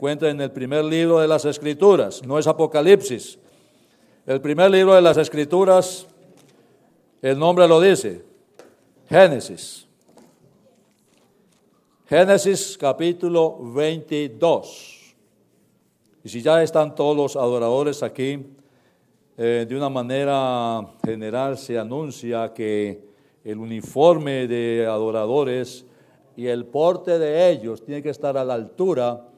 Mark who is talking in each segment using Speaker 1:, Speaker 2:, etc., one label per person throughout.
Speaker 1: encuentra en el primer libro de las Escrituras, no es Apocalipsis. El primer libro de las Escrituras, el nombre lo dice, Génesis. Génesis capítulo 22. Y si ya están todos los adoradores aquí, de una manera general se anuncia que el uniforme de adoradores y el porte de ellos tiene que estar a la altura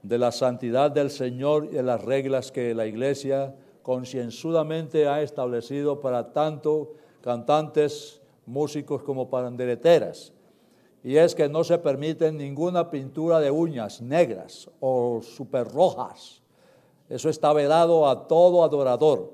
Speaker 1: de la santidad del Señor y de las reglas que la iglesia concienzudamente ha establecido para tanto cantantes, músicos como pandereteras. Y es que no se permite ninguna pintura de uñas negras o súper rojas. Eso está vedado a todo adorador.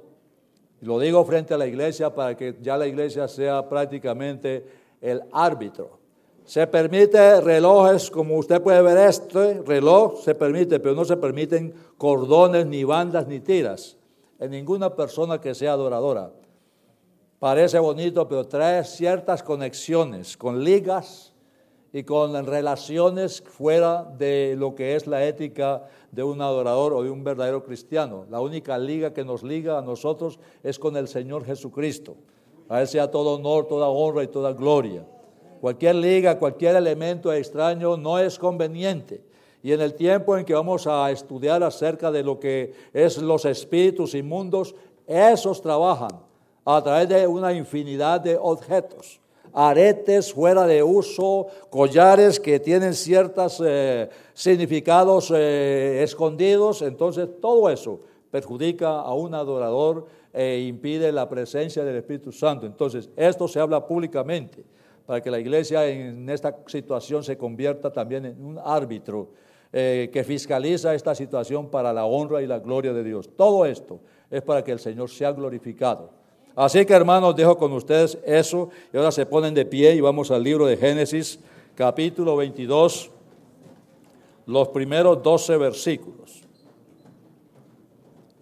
Speaker 1: Y lo digo frente a la iglesia para que ya la iglesia sea prácticamente el árbitro. Se permite relojes, como usted puede ver, este reloj se permite, pero no se permiten cordones, ni bandas, ni tiras en ninguna persona que sea adoradora. Parece bonito, pero trae ciertas conexiones con ligas y con relaciones fuera de lo que es la ética de un adorador o de un verdadero cristiano. La única liga que nos liga a nosotros es con el Señor Jesucristo. A Él sea todo honor, toda honra y toda gloria. Cualquier liga, cualquier elemento extraño no es conveniente. Y en el tiempo en que vamos a estudiar acerca de lo que es los espíritus inmundos, esos trabajan a través de una infinidad de objetos. Aretes fuera de uso, collares que tienen ciertos significados escondidos. Entonces todo eso perjudica a un adorador e impide la presencia del Espíritu Santo. Entonces esto se habla públicamente para que la iglesia en esta situación se convierta también en un árbitro que fiscaliza esta situación para la honra y la gloria de Dios. Todo esto es para que el Señor sea glorificado. Así que, hermanos, dejo con ustedes eso y ahora se ponen de pie y vamos al libro de Génesis, capítulo 22, los primeros 12 versículos.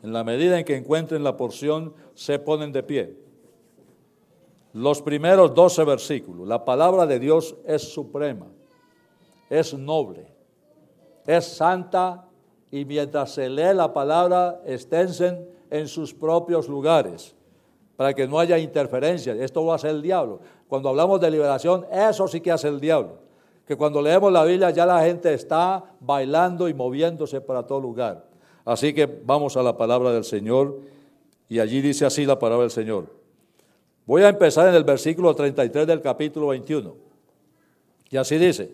Speaker 1: En la medida en que encuentren la porción, se ponen de pie. Los primeros 12 versículos. La palabra de Dios es suprema, es noble, es santa y mientras se lee la palabra, esténse en sus propios lugares, para que no haya interferencia. Esto lo hace el diablo. Cuando hablamos de liberación, eso sí que hace el diablo. Que cuando leemos la Biblia ya la gente está bailando y moviéndose para todo lugar. Así que vamos a la palabra del Señor y allí dice así la palabra del Señor. Voy a empezar en el versículo 33 del capítulo 21. Y así dice.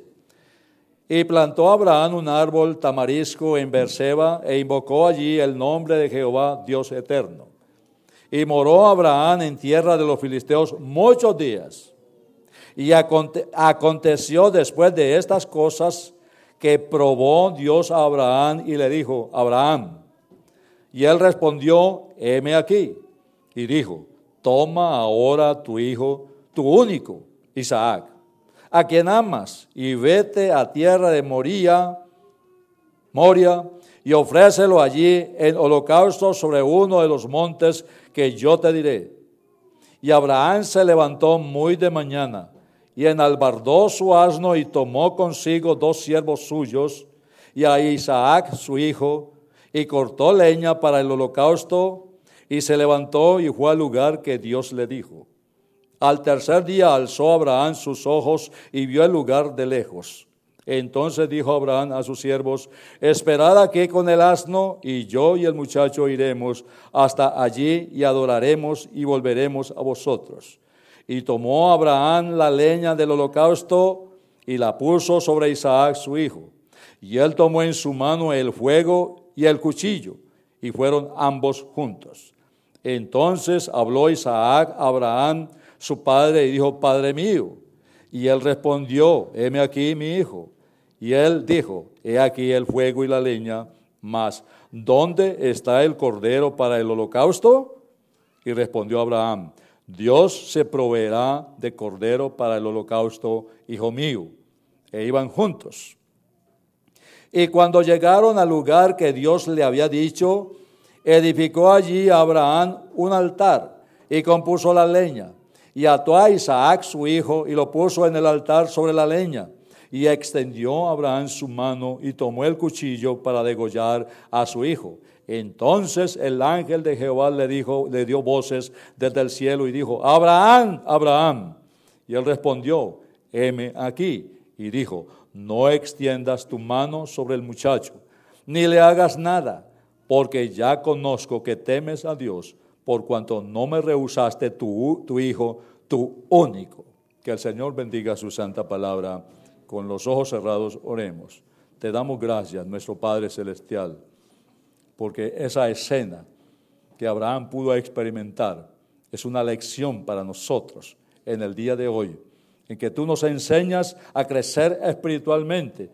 Speaker 1: Y plantó Abraham un árbol tamarisco en Beerseba e invocó allí el nombre de Jehová, Dios eterno. Y moró Abraham en tierra de los filisteos muchos días. Y aconteció después de estas cosas que probó Dios a Abraham y le dijo, Abraham. Y él respondió, heme aquí. Y dijo, toma ahora tu hijo, tu único, Isaac, a quien amas, y vete a tierra de Moria, y ofrécelo allí en holocausto sobre uno de los montes que yo te diré. Y Abraham se levantó muy de mañana, y enalbardó su asno, y tomó consigo 2 siervos suyos, y a Isaac su hijo, y cortó leña para el holocausto, y se levantó y fue al lugar que Dios le dijo. Al tercer día alzó Abraham sus ojos, y vio el lugar de lejos. Entonces dijo Abraham a sus siervos, esperad aquí con el asno, y yo y el muchacho iremos hasta allí y adoraremos y volveremos a vosotros. Y tomó Abraham la leña del holocausto y la puso sobre Isaac su hijo. Y él tomó en su mano el fuego y el cuchillo, y fueron ambos juntos. Entonces habló Isaac a Abraham, su padre, y dijo, Padre mío. Y él respondió, heme aquí mi hijo. Y él dijo, he aquí el fuego y la leña, mas ¿dónde está el cordero para el holocausto? Y respondió Abraham, Dios se proveerá de cordero para el holocausto, hijo mío. E iban juntos. Y cuando llegaron al lugar que Dios le había dicho, edificó allí Abraham un altar y compuso la leña. Y ató a Isaac su hijo y lo puso en el altar sobre la leña. Y extendió Abraham su mano y tomó el cuchillo para degollar a su hijo. Entonces el ángel de Jehová le dio voces desde el cielo y dijo: Abraham, Abraham. Y él respondió: heme aquí. Y dijo: no extiendas tu mano sobre el muchacho, ni le hagas nada, porque ya conozco que temes a Dios, por cuanto no me rehusaste tu hijo, tu único. Que el Señor bendiga su santa palabra. Con los ojos cerrados oremos. Te damos gracias, nuestro Padre Celestial, porque esa escena que Abraham pudo experimentar es una lección para nosotros en el día de hoy, en que tú nos enseñas a crecer espiritualmente,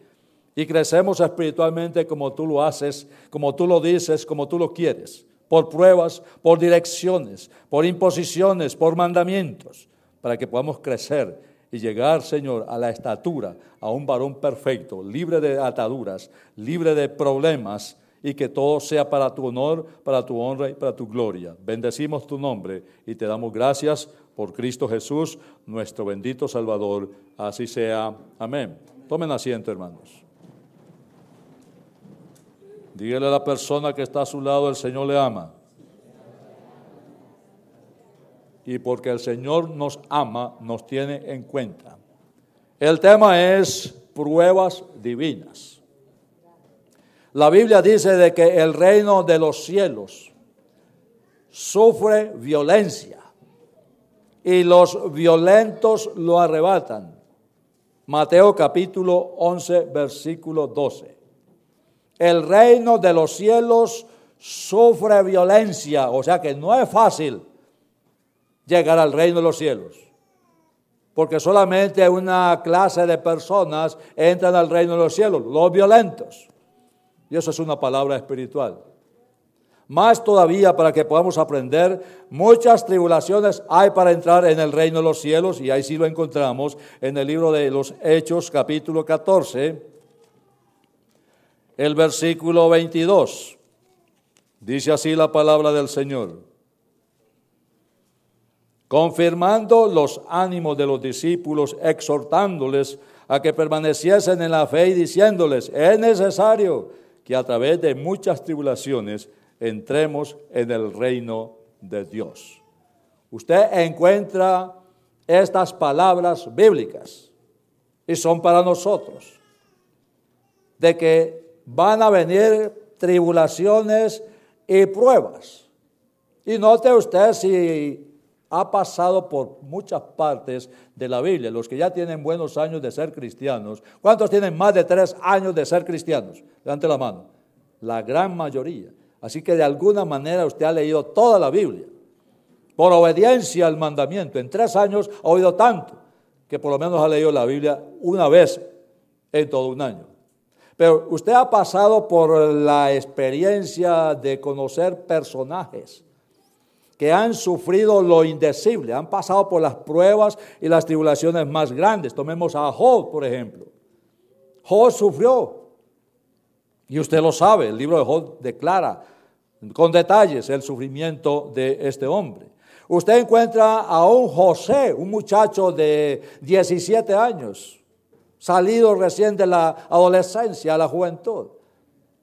Speaker 1: y crecemos espiritualmente como tú lo haces, como tú lo dices, como tú lo quieres, por pruebas, por direcciones, por imposiciones, por mandamientos, para que podamos crecer y llegar, Señor, a la estatura, a un varón perfecto, libre de ataduras, libre de problemas, y que todo sea para tu honor, para tu honra y para tu gloria. Bendecimos tu nombre y te damos gracias por Cristo Jesús, nuestro bendito Salvador. Así sea. Amén. Tomen asiento, hermanos. Dígale a la persona que está a su lado: el Señor le ama. Y porque el Señor nos ama, nos tiene en cuenta. El tema es pruebas divinas. La Biblia dice de que el reino de los cielos sufre violencia y los violentos lo arrebatan. Mateo capítulo 11, versículo 12. El reino de los cielos sufre violencia, o sea que no es fácil llegar al reino de los cielos, porque solamente una clase de personas entran al reino de los cielos, los violentos. Y eso es una palabra espiritual. Más todavía, para que podamos aprender, muchas tribulaciones hay para entrar en el reino de los cielos, y ahí sí lo encontramos en el libro de los Hechos, capítulo 14, el versículo 22. Dice así la palabra del Señor: confirmando los ánimos de los discípulos, exhortándoles a que permaneciesen en la fe y diciéndoles: es necesario que a través de muchas tribulaciones entremos en el reino de Dios. Usted encuentra estas palabras bíblicas y son para nosotros, de que van a venir tribulaciones y pruebas. Y note usted, si ha pasado por muchas partes de la Biblia, los que ya tienen buenos años de ser cristianos, ¿cuántos tienen más de 3 años de ser cristianos? Levante la mano. La gran mayoría. Así que de alguna manera usted ha leído toda la Biblia, por obediencia al mandamiento. En 3 años ha oído tanto, que por lo menos ha leído la Biblia una vez en todo un año. Pero usted ha pasado por la experiencia de conocer personajes que han sufrido lo indecible, han pasado por las pruebas y las tribulaciones más grandes. Tomemos a Job, por ejemplo. Job sufrió, y usted lo sabe, el libro de Job declara con detalles el sufrimiento de este hombre. Usted encuentra a un José, un muchacho de 17 años, salido recién de la adolescencia a la juventud,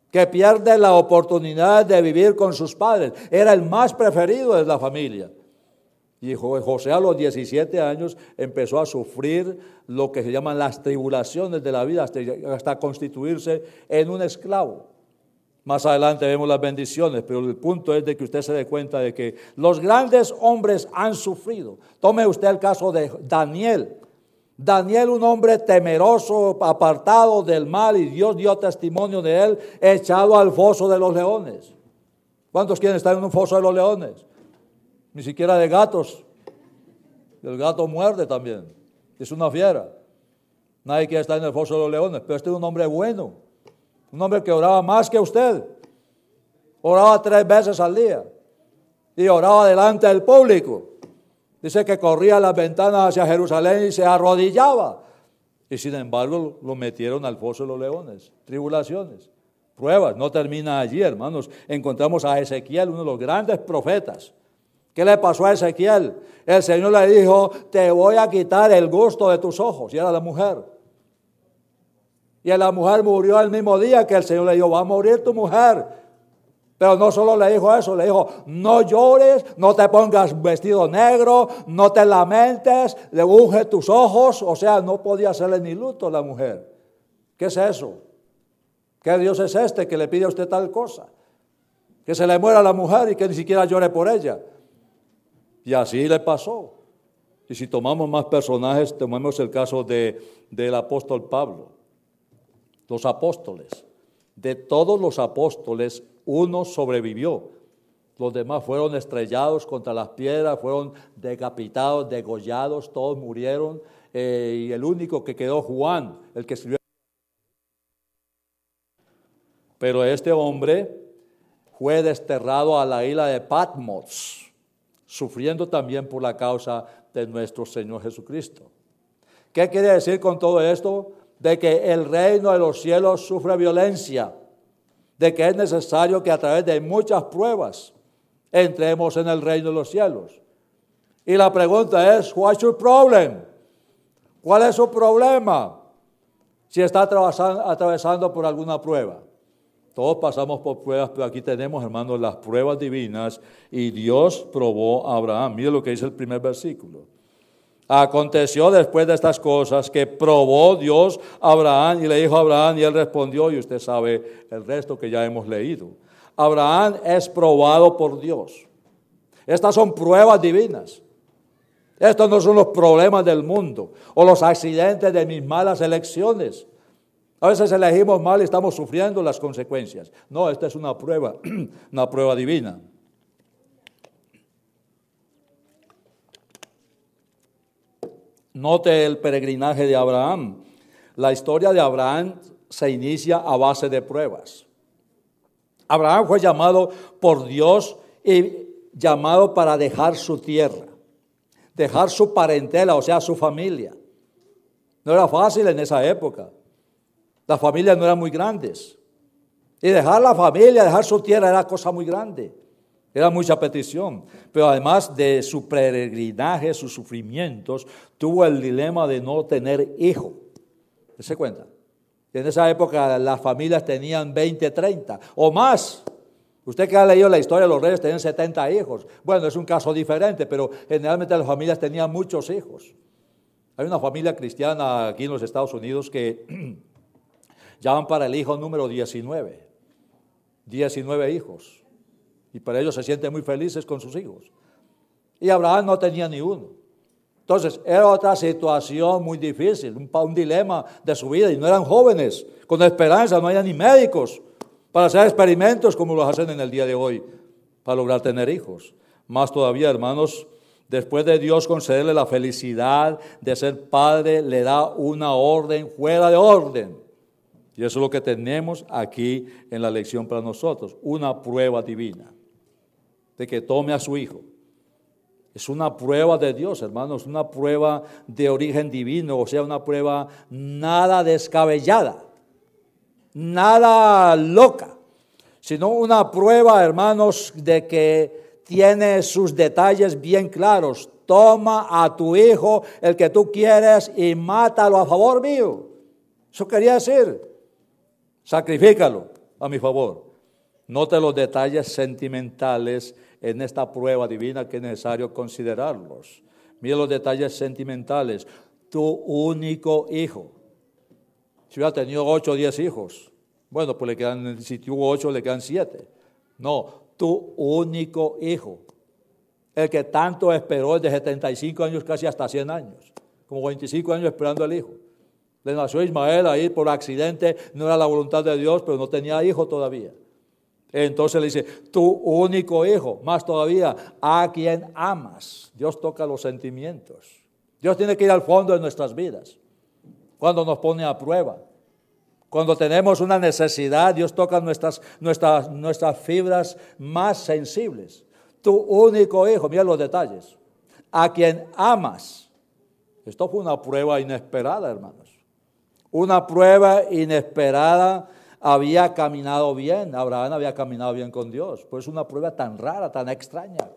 Speaker 1: que pierde la oportunidad de vivir con sus padres. Era el más preferido de la familia. Y José a los 17 años empezó a sufrir lo que se llaman las tribulaciones de la vida, hasta constituirse en un esclavo. Más adelante vemos las bendiciones, pero el punto es de que usted se dé cuenta de que los grandes hombres han sufrido. Tome usted el caso de Daniel. Daniel, un hombre temeroso, apartado del mal, y Dios dio testimonio de él, echado al foso de los leones. ¿Cuántos quieren estar en un foso de los leones? Ni siquiera de gatos. El gato muerde también. Es una fiera. Nadie quiere estar en el foso de los leones, pero este es un hombre bueno. Un hombre que oraba más que usted. Oraba 3 veces al día. Y oraba delante del público. Dice que corría a las ventanas hacia Jerusalén y se arrodillaba. Y sin embargo lo metieron al foso de los leones. Tribulaciones, pruebas. No termina allí, hermanos. Encontramos a Ezequiel, uno de los grandes profetas. ¿Qué le pasó a Ezequiel? El Señor le dijo: te voy a quitar el gusto de tus ojos. Y era la mujer. Y la mujer murió el mismo día que el Señor le dijo, va a morir tu mujer. Pero no solo le dijo eso, le dijo, no llores, no te pongas vestido negro, no te lamentes, le unge tus ojos. O sea, no podía hacerle ni luto a la mujer. ¿Qué es eso? ¿Qué Dios es este que le pide a usted tal cosa? Que se le muera la mujer y que ni siquiera llore por ella. Y así le pasó. Y si tomamos más personajes, tomemos el caso del apóstol Pablo. Los apóstoles. De todos los apóstoles, uno sobrevivió. Los demás fueron estrellados contra las piedras, fueron decapitados, degollados, todos murieron. Y el único que quedó, Juan, el que escribió. Pero este hombre fue desterrado a la isla de Patmos, sufriendo también por la causa de nuestro Señor Jesucristo. ¿Qué quiere decir con todo esto? De que el reino de los cielos sufre violencia, de que es necesario que a través de muchas pruebas entremos en el reino de los cielos. Y la pregunta es, what's your problem? ¿Cuál es su problema? Si está atravesando por alguna prueba. Todos pasamos por pruebas, pero aquí tenemos, hermanos, las pruebas divinas y Dios probó a Abraham. Mire lo que dice el primer versículo. Aconteció después de estas cosas que probó Dios a Abraham y le dijo a Abraham y él respondió, y usted sabe el resto que ya hemos leído. Abraham es probado por Dios. Estas son pruebas divinas. Estos no son los problemas del mundo o los accidentes de mis malas elecciones. A veces elegimos mal y estamos sufriendo las consecuencias. No, esta es una prueba divina. Note el peregrinaje de Abraham. La historia de Abraham se inicia a base de pruebas. Abraham fue llamado por Dios y llamado para dejar su tierra, dejar su parentela, o sea, su familia. No era fácil en esa época. Las familias no eran muy grandes. Y dejar la familia, dejar su tierra era cosa muy grande. Era mucha petición. Pero además de su peregrinaje, sus sufrimientos, tuvo el dilema de no tener hijo. ¿Se cuenta? En esa época las familias tenían 20, 30 o más. Usted que ha leído la historia de los reyes tenían 70 hijos. Bueno, es un caso diferente, pero generalmente las familias tenían muchos hijos. Hay una familia cristiana aquí en los Estados Unidos que ya van para el hijo número 19. 19 hijos. Y para ellos se sienten muy felices con sus hijos. Y Abraham no tenía ni uno. Entonces, era otra situación muy difícil, un dilema de su vida. Y no eran jóvenes, con esperanza, no había ni médicos para hacer experimentos como los hacen en el día de hoy, para lograr tener hijos. Más todavía, hermanos, después de Dios concederle la felicidad de ser padre, le da una orden fuera de orden. Y eso es lo que tenemos aquí en la lección para nosotros, una prueba divina, de que tome a su hijo. Es una prueba de Dios, hermanos, una prueba de origen divino, o sea, una prueba nada descabellada, nada loca, sino una prueba, hermanos, de que tiene sus detalles bien claros. Toma a tu hijo, el que tú quieres, y mátalo a favor mío. Eso quería decir, sacrifícalo a mi favor. Note los detalles sentimentales en esta prueba divina que es necesario considerarlos. Mira los detalles sentimentales. Tu único hijo. Si hubiera tenido 8 o 10 hijos, bueno, pues le quedan, si tuvo 8, le quedan 7. No, tu único hijo. El que tanto esperó desde 75 años casi hasta 100 años. Como 25 años esperando al hijo. Le nació Ismael ahí por accidente, no era la voluntad de Dios, pero no tenía hijo todavía. Entonces le dice, tu único hijo, más todavía, a quien amas. Dios toca los sentimientos. Dios tiene que ir al fondo de nuestras vidas. Cuando nos pone a prueba. Cuando tenemos una necesidad, Dios toca nuestras fibras más sensibles. Tu único hijo, mira los detalles. A quien amas. Esto fue una prueba inesperada, hermanos. Una prueba inesperada. Había caminado bien, Abraham había caminado bien con Dios. Pues es una prueba tan rara, tan extraña.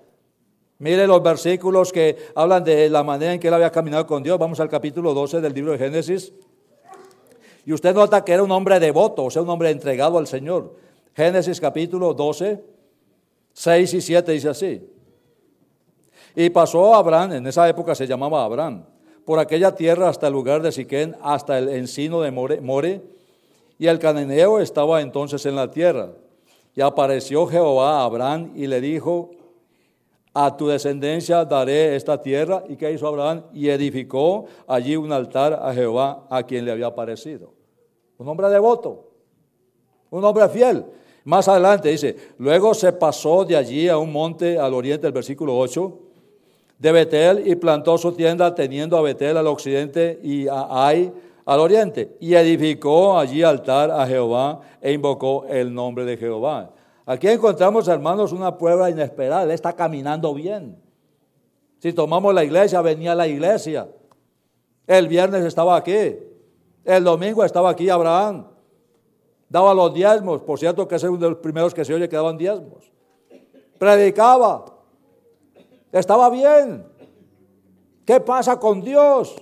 Speaker 1: Mire los versículos que hablan de la manera en que él había caminado con Dios. Vamos al capítulo 12 del libro de Génesis. Y usted nota que era un hombre devoto, o sea, un hombre entregado al Señor. Génesis capítulo 12, 6 y 7 dice así. Y pasó Abraham, en esa época se llamaba Abraham, por aquella tierra hasta el lugar de Siquén, hasta el encino de More, y el cananeo estaba entonces en la tierra. Y apareció Jehová a Abraham y le dijo, a tu descendencia daré esta tierra. ¿Y qué hizo Abraham? Y edificó allí un altar a Jehová, a quien le había aparecido. Un hombre devoto, un hombre fiel. Más adelante dice, luego se pasó de allí a un monte al oriente, el versículo 8, de Betel, y plantó su tienda teniendo a Betel al occidente y a Ai al oriente, y edificó allí altar a Jehová e invocó el nombre de Jehová. Aquí encontramos, hermanos, una prueba inesperada. Él está caminando bien. Si tomamos la iglesia, venía a la iglesia. El viernes estaba aquí. El domingo estaba aquí Abraham. Daba los diezmos. Por cierto, que es uno de los primeros que se oye que daban diezmos. Predicaba. Estaba bien. ¿Qué pasa con Dios?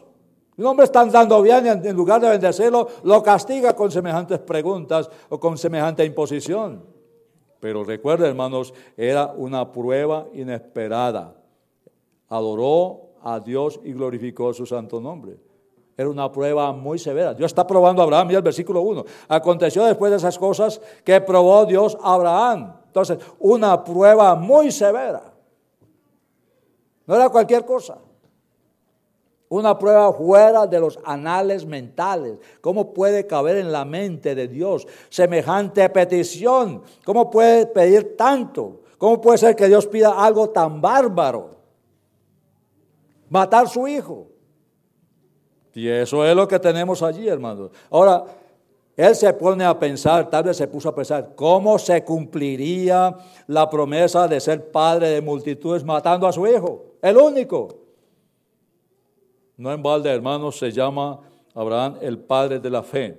Speaker 1: Un hombre está andando bien, en lugar de bendecirlo, lo castiga con semejantes preguntas o con semejante imposición. Pero recuerden, hermanos, era una prueba inesperada. Adoró a Dios y glorificó su santo nombre. Era una prueba muy severa. Dios está probando a Abraham. Mira el versículo 1. Aconteció después de esas cosas que probó Dios a Abraham. Entonces, una prueba muy severa. No era cualquier cosa. Una prueba fuera de los anales mentales. ¿Cómo puede caber en la mente de Dios semejante petición? ¿Cómo puede pedir tanto? ¿Cómo puede ser que Dios pida algo tan bárbaro? Matar a su hijo. Y eso es lo que tenemos allí, hermanos. Ahora, él se pone a pensar, tal vez se puso a pensar, ¿cómo se cumpliría la promesa de ser padre de multitudes matando a su hijo? El único. No en balde, hermanos, se llama Abraham el padre de la fe,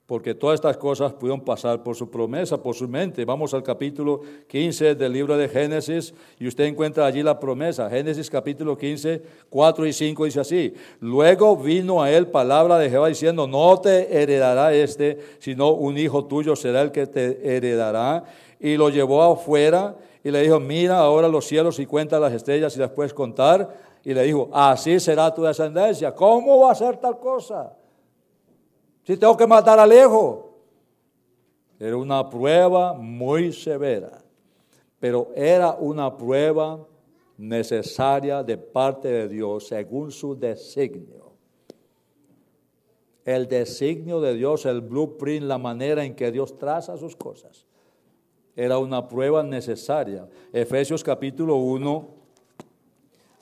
Speaker 1: porque todas estas cosas pudieron pasar por su promesa, por su mente. Vamos al capítulo 15 del libro de Génesis y usted encuentra allí la promesa. Génesis capítulo 15, 4 y 5 dice así: luego vino a él palabra de Jehová diciendo, no te heredará sino un hijo tuyo será el que te heredará. Y lo llevó afuera y le dijo, mira ahora los cielos y cuenta las estrellas y las puedes contar. Y le dijo, así será tu descendencia. ¿Cómo va a ser tal cosa? Si tengo que matar al hijo. Era una prueba muy severa, pero era una prueba necesaria de parte de Dios según su designio. El designio de Dios, el blueprint, la manera en que Dios traza sus cosas, era una prueba necesaria. Efesios capítulo 1.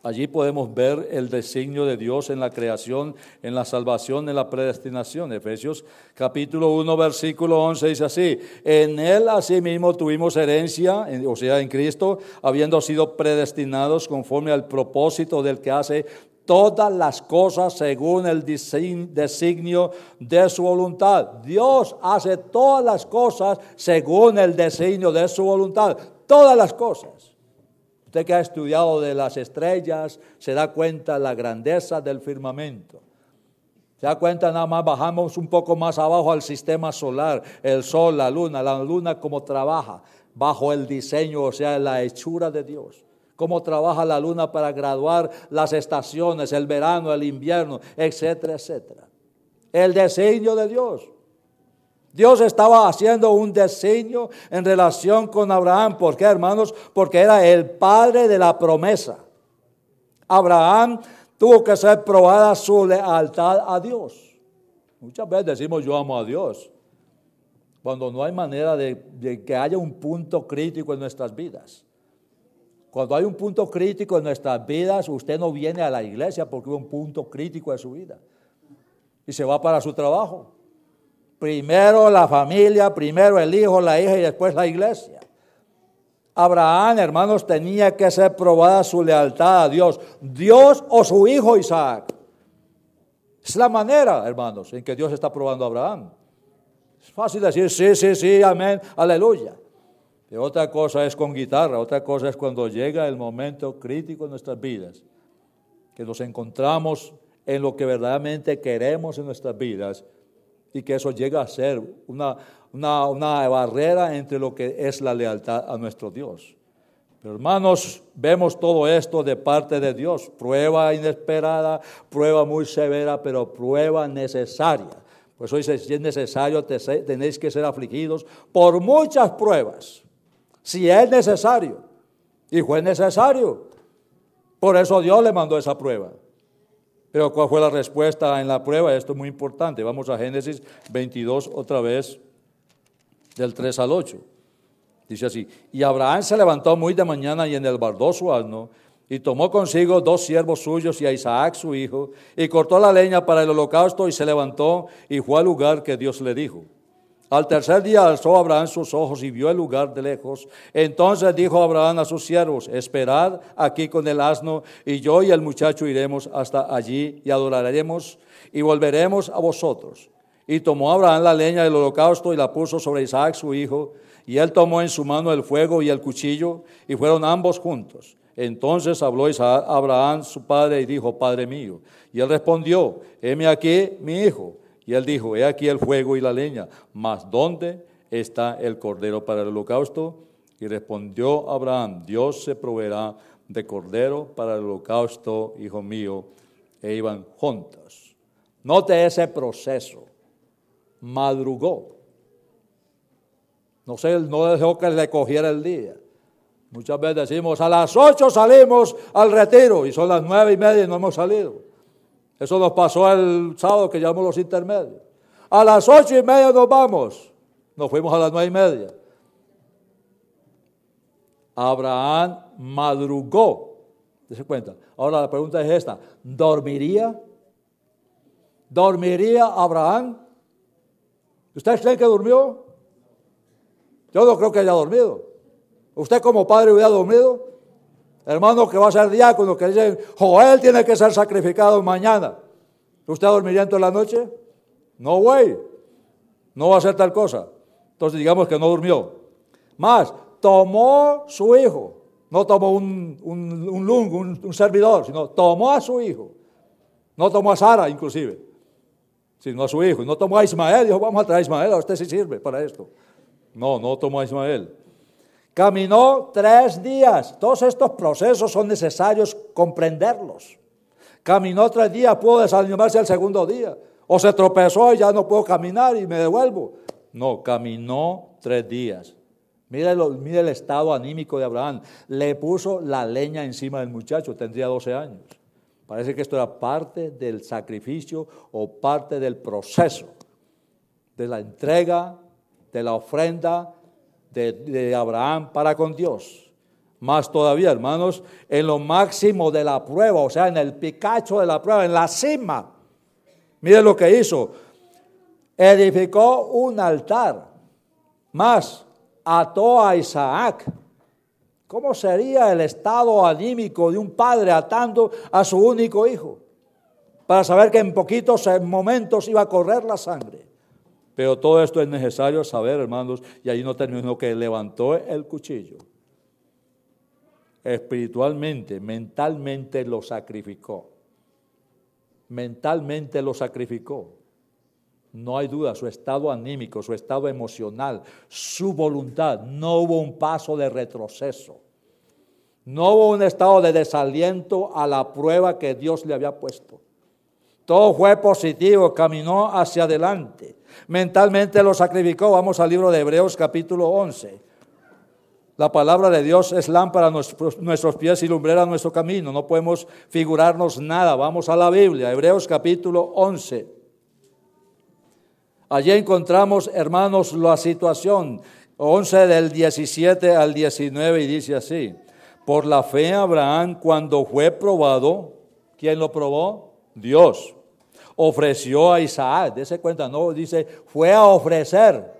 Speaker 1: Allí podemos ver el designio de Dios en la creación, en la salvación, en la predestinación. Efesios capítulo 1, versículo 11 dice así: en él asimismo tuvimos herencia, o sea, en Cristo, habiendo sido predestinados conforme al propósito del que hace todas las cosas según el designio de su voluntad. Dios hace todas las cosas según el designio de su voluntad. Todas las cosas. Usted que ha estudiado de las estrellas se da cuenta de la grandeza del firmamento. Se da cuenta, nada más bajamos un poco más abajo al sistema solar, el sol, la luna como trabaja bajo el diseño, o sea, la hechura de Dios. Cómo trabaja la luna para graduar las estaciones, el verano, el invierno, etcétera, etcétera. El diseño de Dios. Dios estaba haciendo un diseño en relación con Abraham. ¿Por qué, hermanos? Porque era el padre de la promesa. Abraham tuvo que ser probada su lealtad a Dios. Muchas veces decimos yo amo a Dios, cuando no hay manera de que haya un punto crítico en nuestras vidas. Cuando hay un punto crítico en nuestras vidas, usted no viene a la iglesia porque hubo un punto crítico en su vida. Y se va para su trabajo. Primero la familia, primero el hijo, la hija y después la iglesia. Abraham, hermanos, tenía que ser probada su lealtad a Dios. Dios o su hijo Isaac. Es la manera, hermanos, en que Dios está probando a Abraham. Es fácil decir sí, amén, aleluya. Y otra cosa es con guitarra, otra cosa es cuando llega el momento crítico en nuestras vidas, que nos encontramos en lo que verdaderamente queremos en nuestras vidas. y que eso llega a ser una barrera entre lo que es la lealtad a nuestro Dios. Pero hermanos, vemos todo esto de parte de Dios, prueba inesperada, prueba muy severa, pero prueba necesaria. Por eso dice, si es necesario, tenéis que ser afligidos por muchas pruebas, si es necesario, y fue necesario. Por eso Dios le mandó esa prueba. Pero ¿cuál fue la respuesta en la prueba? Esto es muy importante. Vamos a Génesis 22 otra vez, del 3 al 8. Dice así, y Abraham se levantó muy de mañana y enelbardó su asno, y tomó consigo 2 siervos suyos y a Isaac su hijo, y cortó la leña para el holocausto, y se levantó y fue al lugar que Dios le dijo. Al tercer día alzó Abraham sus ojos y vio el lugar de lejos. Entonces dijo Abraham a sus siervos, esperad aquí con el asno, y yo y el muchacho iremos hasta allí y adoraremos y volveremos a vosotros. Y tomó Abraham la leña del holocausto y la puso sobre Isaac su hijo, y él tomó en su mano el fuego y el cuchillo, y fueron ambos juntos. Entonces habló Isaac a Abraham su padre y dijo, Padre mío. Y él respondió, heme aquí mi hijo. Y él dijo, he aquí el fuego y la leña, mas ¿dónde está el cordero para el holocausto? Y respondió Abraham, Dios se proveerá de cordero para el holocausto, hijo mío. E iban juntos. Note ese proceso. Madrugó. No dejó que le cogiera el día. Muchas veces decimos, a las 8 salimos al retiro y son las 9:30 y no hemos salido. Eso nos pasó el sábado que llamamos los intermedios. A las 8:30 nos vamos. Nos fuimos a las 9:30. Abraham madrugó. ¿Se cuenta? Ahora la pregunta es esta. ¿Dormiría? ¿Dormiría Abraham? ¿Ustedes creen que durmió? Yo no creo que haya dormido. ¿Usted como padre hubiera dormido? Hermano que va a ser diácono, que dicen, Joel tiene que ser sacrificado mañana. ¿Usted dormiría en toda la noche? No, güey. No va a hacer tal cosa. Entonces digamos que no durmió. Más, tomó su hijo. No tomó un servidor, sino tomó a su hijo. No tomó a Sara, inclusive, sino a su hijo. No tomó a Ismael. Dijo, vamos a traer a Ismael, a usted sí sirve para esto. No tomó a Ismael. Caminó 3 días. Todos estos procesos son necesarios comprenderlos. Caminó 3 días, pudo desanimarse el segundo día. O se tropezó y ya no puedo caminar y me devuelvo. No, caminó 3 días. Mire el estado anímico de Abraham. Le puso la leña encima del muchacho, tendría 12 años. Parece que esto era parte del sacrificio o parte del proceso de la entrega, de la ofrenda de Abraham para con Dios. Más todavía, hermanos, en lo máximo de la prueba, o sea, en el picacho de la prueba, en la cima. Miren lo que hizo. Edificó un altar. Más, ató a Isaac. ¿Cómo sería el estado anímico de un padre atando a su único hijo? Para saber que en poquitos momentos iba a correr la sangre. Pero todo esto es necesario saber, hermanos, y ahí no terminó, que levantó el cuchillo. Espiritualmente, mentalmente lo sacrificó. Mentalmente lo sacrificó. No hay duda, su estado anímico, su estado emocional, su voluntad, no hubo un paso de retroceso. No hubo un estado de desaliento a la prueba que Dios le había puesto. Todo fue positivo, caminó hacia adelante. Mentalmente lo sacrificó. Vamos al libro de Hebreos capítulo 11. La palabra de Dios es lámpara a nuestros pies y lumbrera a nuestro camino. No podemos figurarnos nada. Vamos a la Biblia, Hebreos capítulo 11. Allí encontramos, hermanos, la situación. 11 del 17 al 19 y dice así. Por la fe Abraham, cuando fue probado, ¿quién lo probó? Dios. Ofreció a Isaac, dése cuenta, no dice fue a ofrecer,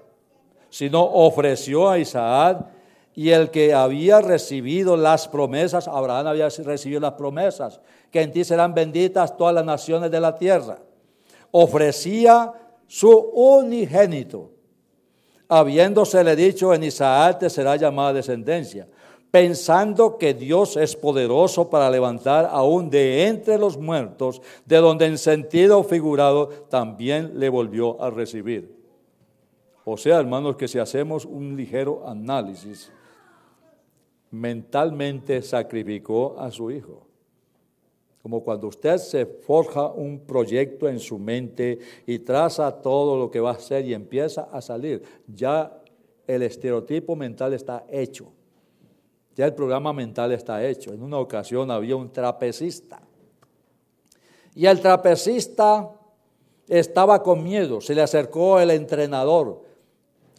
Speaker 1: sino ofreció a Isaac, y el que había recibido las promesas, Abraham había recibido las promesas, que en ti serán benditas todas las naciones de la tierra, ofrecía su unigénito, habiéndosele dicho, en Isaac te será llamada descendencia. pensando que Dios es poderoso para levantar aún de entre los muertos, de donde en sentido figurado también le volvió a recibir. O sea, hermanos, que si hacemos un ligero análisis, mentalmente sacrificó a su hijo. Como cuando usted se forja un proyecto en su mente y traza todo lo que va a hacer y empieza a salir, ya el estereotipo mental está hecho. Ya el programa mental está hecho. En una ocasión había un trapecista. Y el trapecista estaba con miedo. Se le acercó el entrenador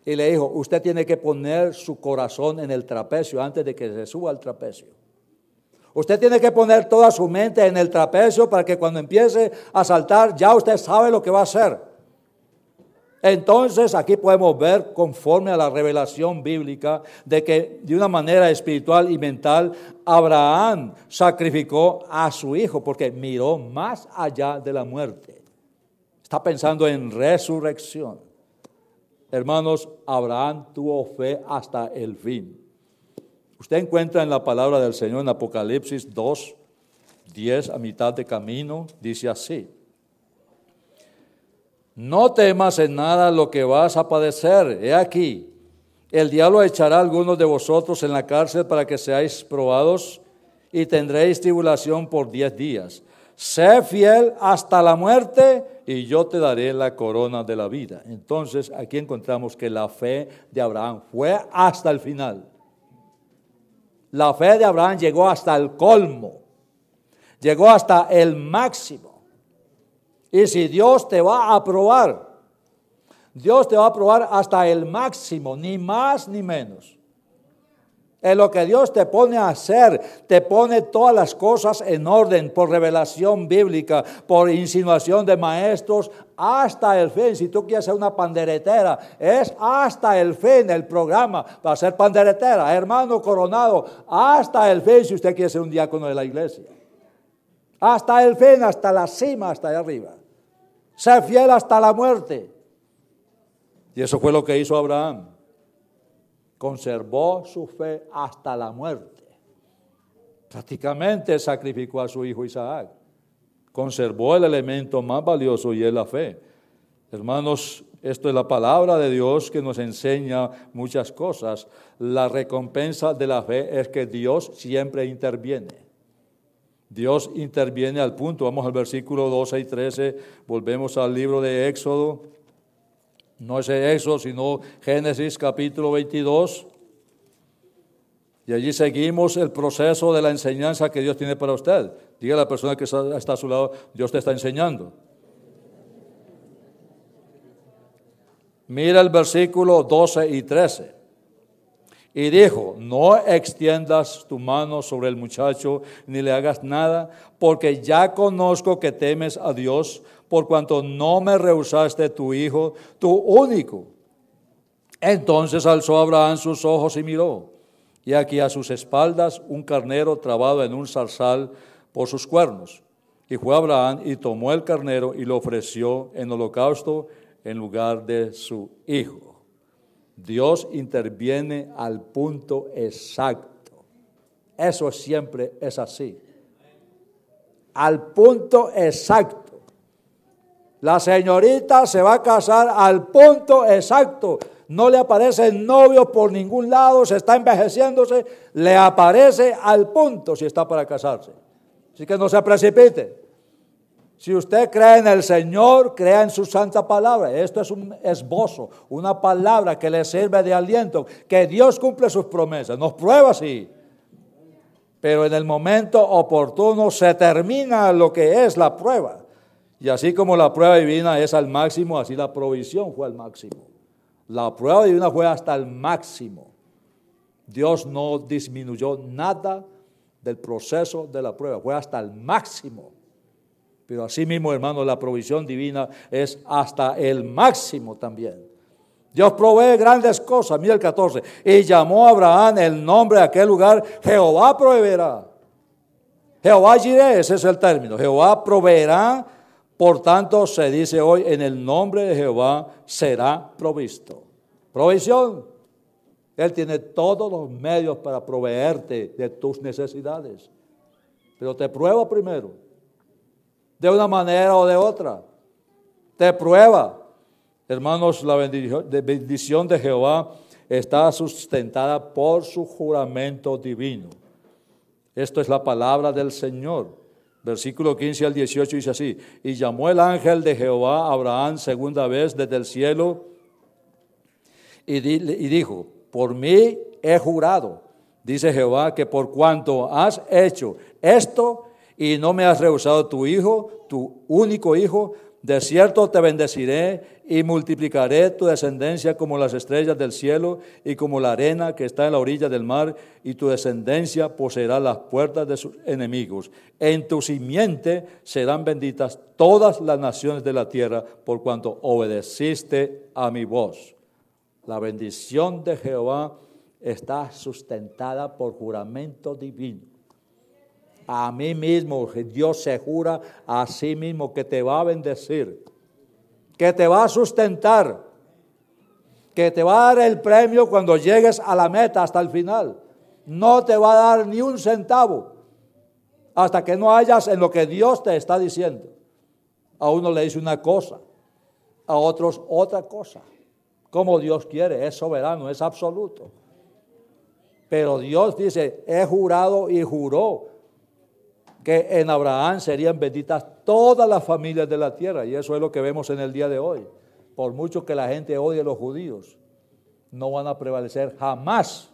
Speaker 1: y le dijo, usted tiene que poner su corazón en el trapecio antes de que se suba al trapecio. Usted tiene que poner toda su mente en el trapecio para que cuando empiece a saltar ya usted sabe lo que va a hacer. Entonces aquí podemos ver conforme a la revelación bíblica de que de una manera espiritual y mental Abraham sacrificó a su hijo porque miró más allá de la muerte. Está pensando en resurrección. Hermanos, Abraham tuvo fe hasta el fin. Usted encuentra en la palabra del Señor en Apocalipsis 2:10 a mitad de camino, dice así. No temas en nada lo que vas a padecer. He aquí, el diablo echará a algunos de vosotros en la cárcel para que seáis probados y tendréis tribulación por 10 días. Sé fiel hasta la muerte y yo te daré la corona de la vida. Entonces, aquí encontramos que la fe de Abraham fue hasta el final. La fe de Abraham llegó hasta el colmo, llegó hasta el máximo. Y si Dios te va a aprobar, Dios te va a aprobar hasta el máximo, ni más ni menos. En lo que Dios te pone a hacer, te pone todas las cosas en orden por revelación bíblica, por insinuación de maestros, hasta el fin. Si tú quieres ser una panderetera, es hasta el fin el programa para ser panderetera. Hermano Coronado, hasta el fin si usted quiere ser un diácono de la iglesia. Hasta el fin, hasta la cima, hasta allá arriba. Ser fiel hasta la muerte. Y eso fue lo que hizo Abraham. Conservó su fe hasta la muerte. Prácticamente sacrificó a su hijo Isaac. Conservó el elemento más valioso y es la fe. Hermanos, esto es la palabra de Dios que nos enseña muchas cosas. La recompensa de la fe es que Dios siempre interviene. Dios interviene al punto. Vamos al versículo 12 y 13. Volvemos al libro de Éxodo. No es Éxodo, sino Génesis capítulo 22. Y allí seguimos el proceso de la enseñanza que Dios tiene para usted. Diga a la persona que está a su lado, Dios te está enseñando. Mira el versículo 12 y 13. Y dijo, no extiendas tu mano sobre el muchacho, ni le hagas nada, porque ya conozco que temes a Dios, por cuanto no me rehusaste tu hijo, tu único. Entonces alzó Abraham sus ojos y miró, y aquí a sus espaldas un carnero trabado en un zarzal por sus cuernos. Y fue Abraham y tomó el carnero y lo ofreció en holocausto en lugar de su hijo. Dios interviene al punto exacto. Eso siempre es así. Al punto exacto. La señorita se va a casar al punto exacto. No le aparece novio por ningún lado, se está envejeciéndose, le aparece al punto si está para casarse. Así que no se precipite. Si usted cree en el Señor, crea en su santa palabra. Esto es un esbozo, una palabra que le sirve de aliento, que Dios cumple sus promesas. Nos prueba así. Pero en el momento oportuno se termina lo que es la prueba. Y así como la prueba divina es al máximo, así la provisión fue al máximo. La prueba divina fue hasta el máximo. Dios no disminuyó nada del proceso de la prueba, fue hasta el máximo. Pero así mismo, hermano, la provisión divina es hasta el máximo también. Dios provee grandes cosas. Mira el 14. Y llamó a Abraham el nombre de aquel lugar, Jehová proveerá. Jehová Jireh, ese es el término. Jehová proveerá. Por tanto, se dice hoy, en el nombre de Jehová será provisto. Provisión. Él tiene todos los medios para proveerte de tus necesidades. Pero te prueba primero, de una manera o de otra. Te prueba. Hermanos, la bendición de Jehová está sustentada por su juramento divino. Esto es la palabra del Señor. Versículo 15 al 18 dice así: y llamó el ángel de Jehová a Abraham segunda vez desde el cielo y dijo: por mí he jurado, dice Jehová, que por cuanto has hecho esto y no me has rehusado tu hijo, tu único hijo, de cierto te bendeciré y multiplicaré tu descendencia como las estrellas del cielo y como la arena que está en la orilla del mar, y tu descendencia poseerá las puertas de sus enemigos. En tu simiente serán benditas todas las naciones de la tierra, por cuanto obedeciste a mi voz. La bendición de Jehová está sustentada por juramento divino. A mí mismo, Dios se jura a sí mismo que te va a bendecir, que te va a sustentar, que te va a dar el premio cuando llegues a la meta hasta el final. No te va a dar ni un centavo hasta que no hayas en lo que Dios te está diciendo. A uno le dice una cosa, a otros otra cosa. Como Dios quiere, es soberano, es absoluto. Pero Dios dice: he jurado y juró que en Abraham serían benditas todas las familias de la tierra. Y eso es lo que vemos en el día de hoy. Por mucho que la gente odie a los judíos, no van a prevalecer jamás.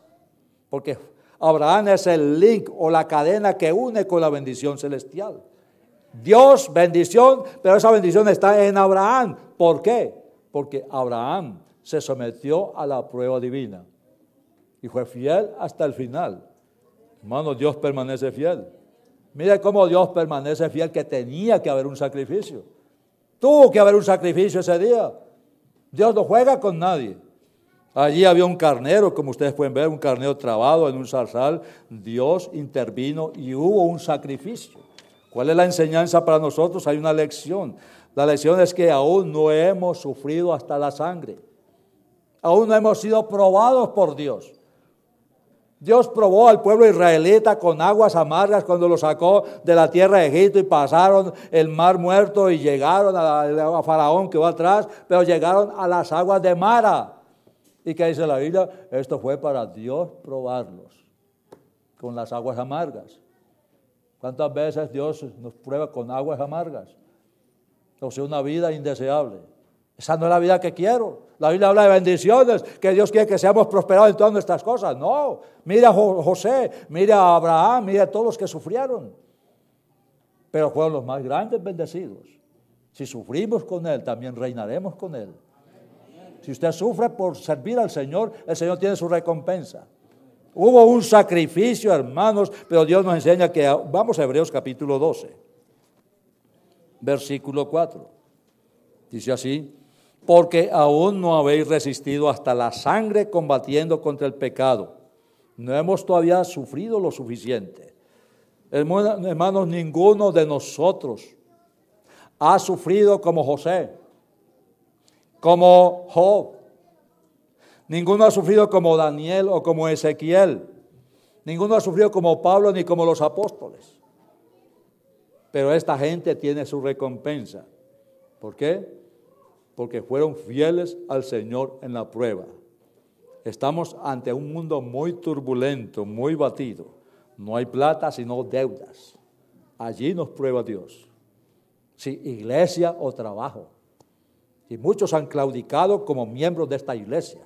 Speaker 1: Porque Abraham es el link o la cadena que une con la bendición celestial. Dios, bendición, pero esa bendición está en Abraham. ¿Por qué? Porque Abraham se sometió a la prueba divina y fue fiel hasta el final. Hermano, Dios permanece fiel. Mire cómo Dios permanece fiel, que tenía que haber un sacrificio. Tuvo que haber un sacrificio ese día. Dios no juega con nadie. Allí había un carnero, como ustedes pueden ver, un carnero trabado en un zarzal. Dios intervino y hubo un sacrificio. ¿Cuál es la enseñanza para nosotros? Hay una lección. La lección es que aún no hemos sufrido hasta la sangre. Aún no hemos sido probados por Dios. Dios probó al pueblo israelita con aguas amargas cuando lo sacó de la tierra de Egipto y pasaron el mar muerto y llegaron a Faraón que va atrás, pero llegaron a las aguas de Mara. ¿Y qué dice la Biblia? Esto fue para Dios probarlos con las aguas amargas. ¿Cuántas veces Dios nos prueba con aguas amargas? O sea, una vida indeseable. Esa no es la vida que quiero. La Biblia habla de bendiciones, que Dios quiere que seamos prosperados en todas nuestras cosas. No, mira a José, mira a Abraham, mira a todos los que sufrieron. Pero fueron los más grandes bendecidos. Si sufrimos con Él, también reinaremos con Él. Si usted sufre por servir al Señor, el Señor tiene su recompensa. Hubo un sacrificio, hermanos, pero Dios nos enseña que, vamos a Hebreos capítulo 12, versículo 4. Dice así: porque aún no habéis resistido hasta la sangre combatiendo contra el pecado. No hemos todavía sufrido lo suficiente. Hermanos, ninguno de nosotros ha sufrido como José, como Job. Ninguno ha sufrido como Daniel o como Ezequiel. Ninguno ha sufrido como Pablo ni como los apóstoles. Pero esta gente tiene su recompensa. ¿Por qué? Porque fueron fieles al Señor en la prueba. Estamos ante un mundo muy turbulento, muy batido. No hay plata, sino deudas. Allí nos prueba Dios. Si iglesia o trabajo. Y muchos han claudicado como miembros de esta iglesia.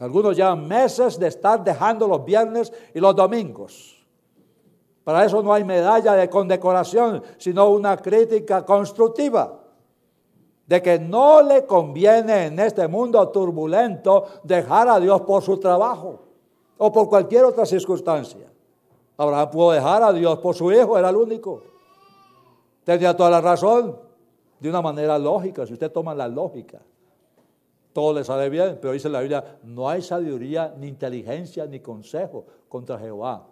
Speaker 1: Algunos llevan meses de estar dejando los viernes y los domingos. Para eso no hay medalla de condecoración, sino una crítica constructiva de que no le conviene en este mundo turbulento dejar a Dios por su trabajo o por cualquier otra circunstancia. Abraham pudo dejar a Dios por su hijo, era el único. Tenía toda la razón, de una manera lógica. Si usted toma la lógica, todo le sale bien. Pero dice la Biblia: no hay sabiduría, ni inteligencia, ni consejo contra Jehová.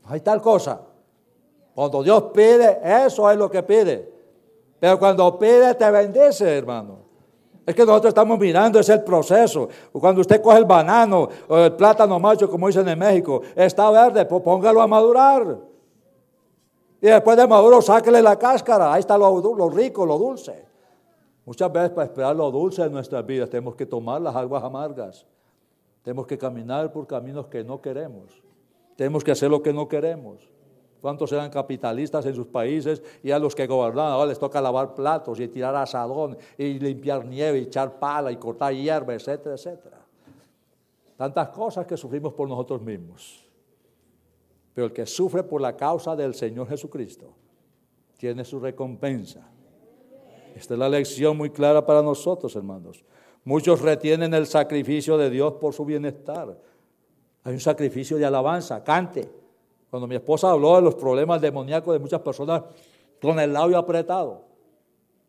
Speaker 1: No hay tal cosa. Cuando Dios pide, eso es lo que pide. Pero cuando pide, te bendice, hermano. Es que nosotros estamos mirando, es el proceso. Cuando usted coge el banano o el plátano macho, como dicen en México, está verde, pues póngalo a madurar. Y después de maduro, sáquele la cáscara. Ahí está lo rico, lo dulce. Muchas veces para esperar lo dulce en nuestras vidas tenemos que tomar las aguas amargas. Tenemos que caminar por caminos que no queremos. Tenemos que hacer lo que no queremos. ¿Cuántos eran capitalistas en sus países y a los que gobernaban ahora les toca lavar platos y tirar asadón y limpiar nieve y echar pala y cortar hierba, etcétera, etcétera? Tantas cosas que sufrimos por nosotros mismos. Pero el que sufre por la causa del Señor Jesucristo tiene su recompensa. Esta es la lección muy clara para nosotros, hermanos. Muchos retienen el sacrificio de Dios por su bienestar. Hay un sacrificio de alabanza, cante. Cuando mi esposa habló de los problemas demoníacos de muchas personas con el labio apretado,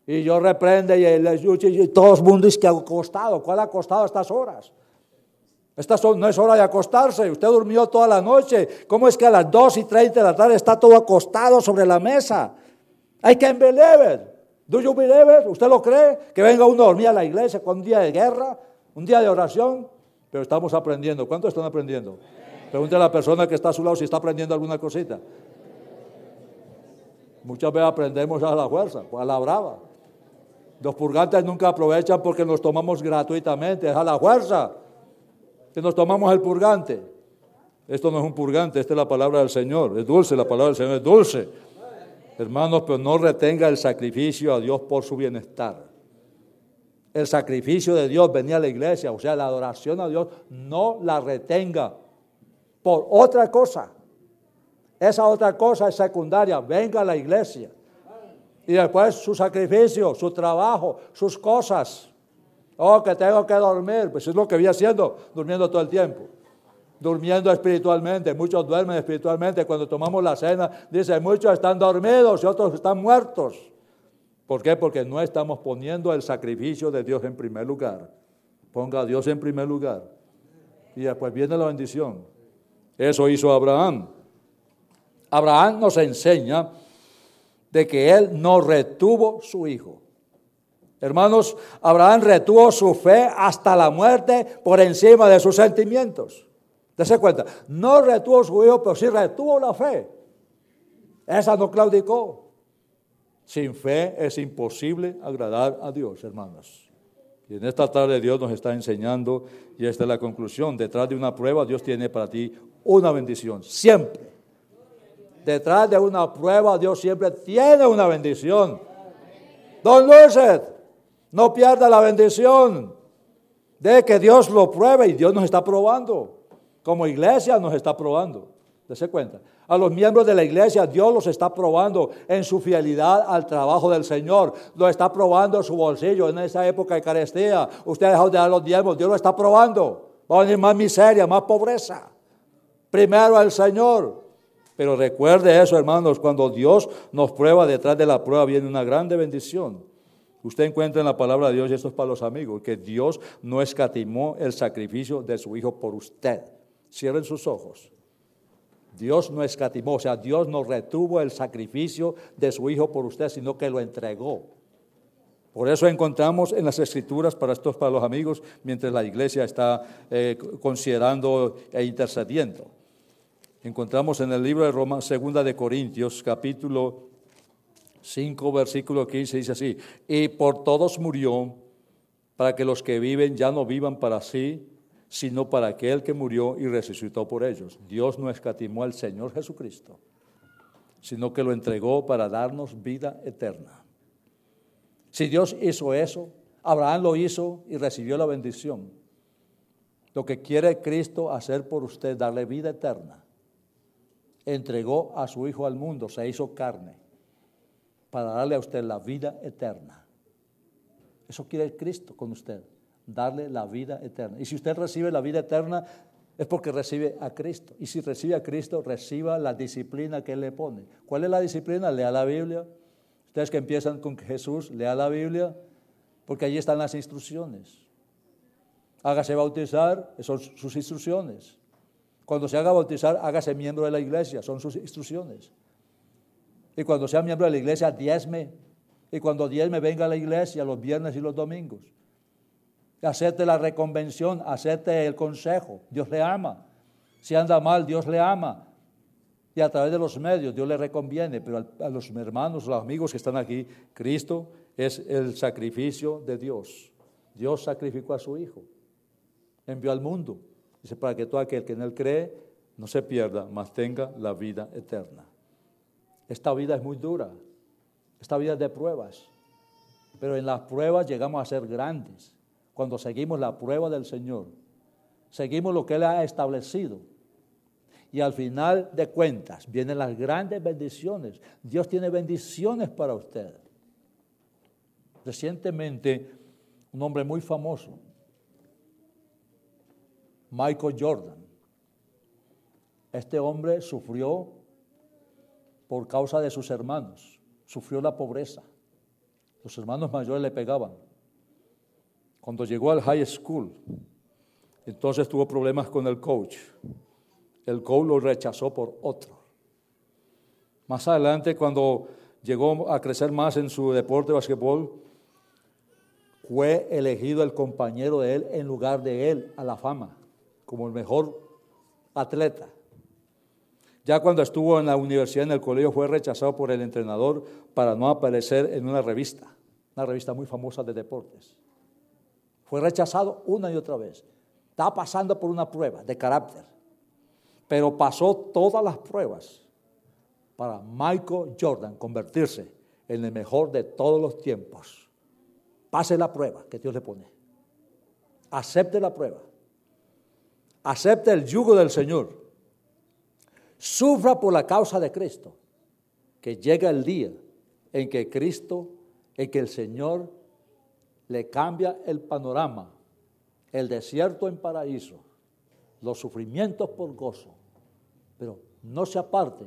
Speaker 1: y yo reprende y todo el mundo dice que acostado. ¿Cuál acostado a estas horas? No es hora de acostarse. Usted durmió toda la noche. ¿Cómo es que a las 2:30 de la tarde está todo acostado sobre la mesa? I can believe it. Do you believe it? ¿Usted lo cree? Que venga uno a dormir a la iglesia con un día de guerra, un día de oración. Pero estamos aprendiendo. ¿Cuántos están aprendiendo? Pregúntale a la persona que está a su lado si está aprendiendo alguna cosita. Muchas veces aprendemos a la fuerza, a la brava. Los purgantes nunca aprovechan porque nos tomamos gratuitamente, es a la fuerza que nos tomamos el purgante. Esto no es un purgante, esta es la palabra del Señor. Es dulce, la palabra del Señor es dulce. Hermanos, pero no retenga el sacrificio a Dios por su bienestar. El sacrificio de Dios, venía a la iglesia, o sea, la adoración a Dios, no la retenga por otra cosa. Esa otra cosa es secundaria. Venga a la iglesia. Y después su sacrificio, su trabajo, sus cosas. Oh, que tengo que dormir. Pues es lo que voy haciendo, durmiendo todo el tiempo. Durmiendo espiritualmente. Muchos duermen espiritualmente. Cuando tomamos la cena, dice, muchos están dormidos y otros están muertos. ¿Por qué? Porque no estamos poniendo el sacrificio de Dios en primer lugar. Ponga a Dios en primer lugar. Y después viene la bendición. Eso hizo Abraham. Abraham nos enseña de que él no retuvo su hijo. Hermanos, Abraham retuvo su fe hasta la muerte por encima de sus sentimientos. Dese cuenta, no retuvo su hijo, pero sí retuvo la fe. Esa no claudicó. Sin fe es imposible agradar a Dios, hermanos. Y en esta tarde Dios nos está enseñando, y esta es la conclusión, detrás de una prueba Dios tiene para ti una bendición, siempre. Detrás de una prueba Dios siempre tiene una bendición. Don't lose it. No pierda la bendición. De que Dios lo pruebe y Dios nos está probando. Como iglesia nos está probando. Dese cuenta. A los miembros de la iglesia Dios los está probando en su fidelidad al trabajo del Señor. Lo está probando en su bolsillo en esa época de carestía. Usted ha dejado de dar los diezmos. Dios lo está probando. Va a venir más miseria, más pobreza. Primero el Señor. Pero recuerde eso, hermanos, cuando Dios nos prueba, detrás de la prueba viene una grande bendición. Usted encuentra en la palabra de Dios, y esto es para los amigos, que Dios no escatimó el sacrificio de su Hijo por usted. Cierren sus ojos. Dios no escatimó, o sea, Dios no retuvo el sacrificio de su Hijo por usted, sino que lo entregó. Por eso encontramos en las Escrituras, para los amigos, mientras la iglesia está considerando e intercediendo. Encontramos en el libro de Romanos, 2 de Corintios, capítulo 5, versículo 15, dice así: y por todos murió, para que los que viven ya no vivan para sí, sino para aquel que murió y resucitó por ellos. Dios no escatimó al Señor Jesucristo, sino que lo entregó para darnos vida eterna. Si Dios hizo eso, Abraham lo hizo y recibió la bendición. Lo que quiere Cristo hacer por usted, darle vida eterna. Entregó a su Hijo al mundo, se hizo carne, para darle a usted la vida eterna. Eso quiere Cristo con usted, darle la vida eterna. Y si usted recibe la vida eterna, es porque recibe a Cristo. Y si recibe a Cristo, reciba la disciplina que Él le pone. ¿Cuál es la disciplina? Lea la Biblia. Ustedes que empiezan con Jesús, lea la Biblia, porque allí están las instrucciones. Hágase bautizar, son sus instrucciones. Cuando se haga bautizar, hágase miembro de la iglesia, son sus instrucciones. Y cuando sea miembro de la iglesia, diezme. Y cuando diezme, venga a la iglesia los viernes y los domingos. acepte la reconvención, acepte el consejo. Dios le ama. Si anda mal, Dios le ama. Y a través de los medios Dios le reconviene. Pero a los hermanos, los amigos que están aquí, Cristo es el sacrificio de Dios. Dios sacrificó a su Hijo. Envió al mundo. Dice, para que todo aquel que en Él cree no se pierda, mas tenga la vida eterna. Esta vida es muy dura. Esta vida es de pruebas. Pero en las pruebas llegamos a ser grandes. Cuando seguimos la prueba del Señor. Seguimos lo que Él ha establecido. Y al final de cuentas vienen las grandes bendiciones. Dios tiene bendiciones para usted. Recientemente, un hombre muy famoso, Michael Jordan. Este hombre sufrió por causa de sus hermanos. Sufrió la pobreza. Los hermanos mayores le pegaban. Cuando llegó al high school, entonces tuvo problemas con el coach. El coach lo rechazó por otro. Más adelante, cuando llegó a crecer más en su deporte de basquetbol, fue elegido el compañero de él en lugar de él a la fama, como el mejor atleta. Ya cuando estuvo en la universidad, en el colegio, fue rechazado por el entrenador para no aparecer en una revista muy famosa de deportes. Fue rechazado una y otra vez. Estaba pasando por una prueba de carácter, pero pasó todas las pruebas para Michael Jordan convertirse en el mejor de todos los tiempos. Pase la prueba que Dios le pone. Acepte la prueba. Acepte el yugo del Señor. Sufra por la causa de Cristo. Que llega el día en que el Señor le cambia el panorama. El desierto en paraíso. Los sufrimientos por gozo. Pero no se aparte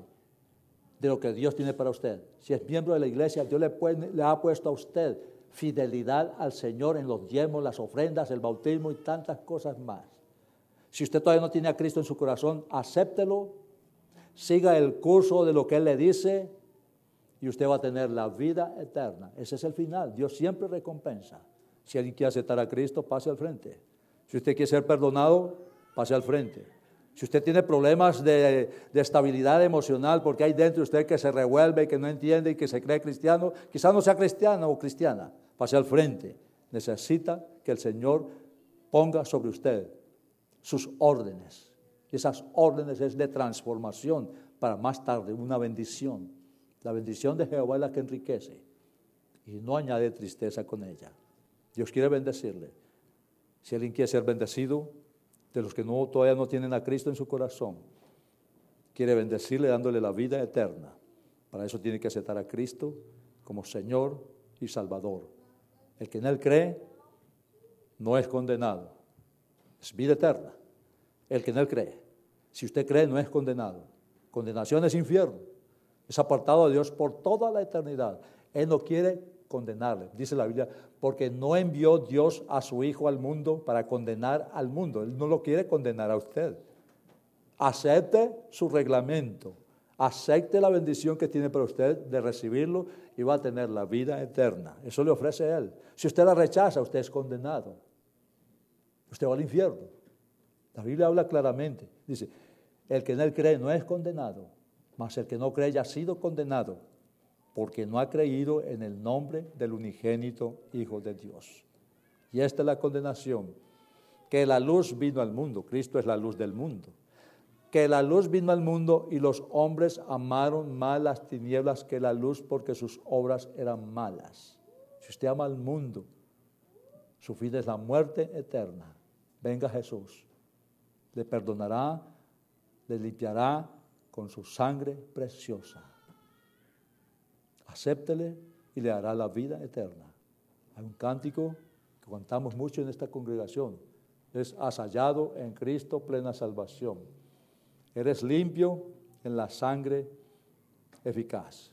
Speaker 1: de lo que Dios tiene para usted. Si es miembro de la iglesia, Dios le ha puesto a usted fidelidad al Señor en los diezmos, las ofrendas, el bautismo y tantas cosas más. Si usted todavía no tiene a Cristo en su corazón, acéptelo, siga el curso de lo que Él le dice y usted va a tener la vida eterna. Ese es el final. Dios siempre recompensa. Si alguien quiere aceptar a Cristo, pase al frente. Si usted quiere ser perdonado, pase al frente. Si usted tiene problemas de estabilidad emocional porque hay dentro de usted que se revuelve, que no entiende y que se cree cristiano, quizás no sea cristiano o cristiana, pase al frente. Necesita que el Señor ponga sobre usted sus órdenes. Y esas órdenes es de transformación para más tarde, una bendición. La bendición de Jehová es la que enriquece y no añade tristeza con ella. Dios quiere bendecirle. Si alguien quiere ser bendecido, de los que todavía no tienen a Cristo en su corazón, quiere bendecirle dándole la vida eterna. Para eso tiene que aceptar a Cristo como Señor y Salvador. El que en Él cree no es condenado, es vida eterna. El que en Él cree. Si usted cree, no es condenado. Condenación es infierno. Es apartado de Dios por toda la eternidad. Él no quiere condenarle. Dice la Biblia, porque no envió Dios a su Hijo al mundo para condenar al mundo. Él no lo quiere condenar a usted. Acepte su reglamento. Acepte la bendición que tiene para usted de recibirlo y va a tener la vida eterna. Eso le ofrece Él. Si usted la rechaza, usted es condenado. Usted va al infierno. La Biblia habla claramente. Dice, el que en Él cree no es condenado, mas el que no cree ya ha sido condenado, porque no ha creído en el nombre del unigénito Hijo de Dios. Y esta es la condenación, que la luz vino al mundo. Cristo es la luz del mundo. Que la luz vino al mundo y los hombres amaron más las tinieblas que la luz porque sus obras eran malas. Si usted ama al mundo, su fin es la muerte eterna. Venga Jesús, le perdonará, le limpiará con su sangre preciosa. Acéptele y le hará la vida eterna. Hay un cántico que cantamos mucho en esta congregación. Es has hallado en Cristo plena salvación. Eres limpio en la sangre eficaz.